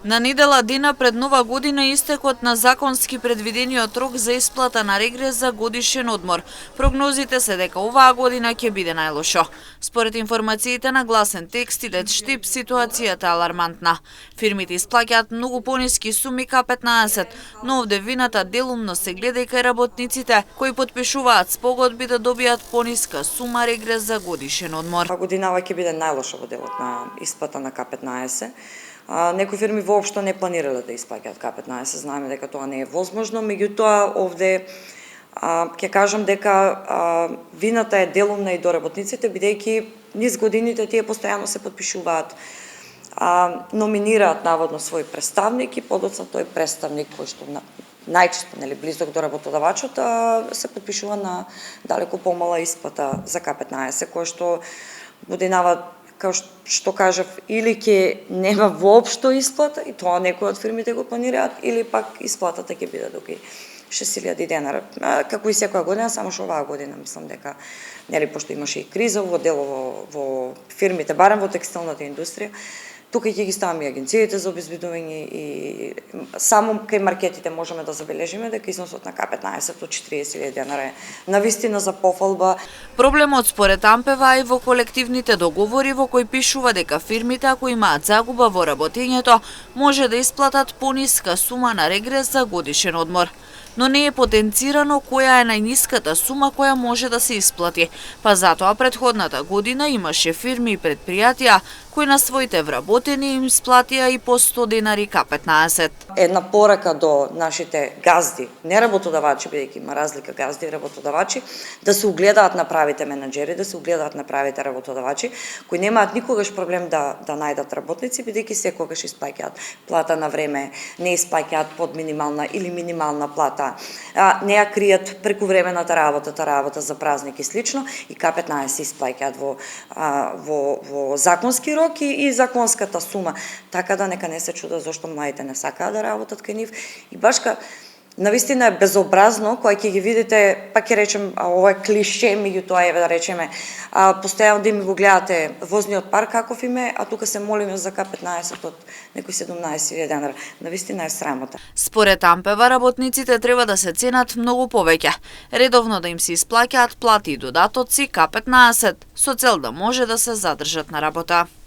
На недела дена пред Нова година истекот на законски предвидениот рок за исплата на регрес за годишен одмор. Прогнозите се дека оваа година ќе биде најлошо. Според информациите на Гласен текст и Лет Штип, ситуацијата е алармантна. Фирмите исплаќаат многу пониски суми К15, но овде вината делумно се гледа и кај работниците кои потпишуваат спогодби да добијат пониска сума регрес за годишен одмор. Годинава ќе биде најлоша во делот на исплата на К15. Некои фирми воопшто не планирале да исплаќаат К15, знаеме дека тоа не е возможно, меѓутоа овде ќе кажам дека вината е делумна и до работниците, бидејќи низ годините тие постојано се потпишуваат, номинираат наводно свој представник и подоцна тој представник кој што најчесто близок до работодавачот се потпишува на далеку помала исплата за К15, кој што годинава, како што кажав, или ќе нема воопшто исплата, и тоа некои од фирмите го планираат, или пак исплатата ќе биде до 6.000 денара, како и секоја година, само што оваа година мислам дека, пошто имаше и криза во делово во фирмите, барем во текстилната индустрија, тука ќе ги ставаме и агенциите за обезбедување и само кај маркетите можеме да забележиме дека износот на К15 од 40.000 денара е навистина за пофалба. Проблемот според Ампева и во колективните договори во кои пишува дека фирмите ако имаат загуба во работењето може да исплатат пониска сума на регрес за годишен одмор. Но не е потенцирано која е најниската сума која може да се исплати, па затоа претходната година имаше фирми и предпријатија кои на своите вработени им исплатија и по 100 денари К15. Една порака до нашите газди, не работодавачи, бидејќи има разлика газди и работодавачи, да се угледаат на правите менаџери, да се угледаат на правите работодавачи, кои немаат никогаш проблем да најдат работници, бидејќи секогаш исплаќаат плата на време, не исплаќаат под минимална или минимална плата, не ја кријат прекувремената работа за празник и слично, и К15 исплаќаат во законски рок и законската сума, така да нека не се чуда зошто младите не сакаат да работат кај нив. И башка навистина е безобразно кога ќе ги видите, па ќе речем, ова е клише, меѓутоа еве да речеме, постојано да ми го гледате возниот парк каков им е, а тука се молиме за К15 од некои 17.000 денара. Навистина е срамота. Според Ампева, работниците треба да се ценат многу повеќе, редовно да им се исплаќаат плати и додатоци К15, со цел да може да се задржат на работа.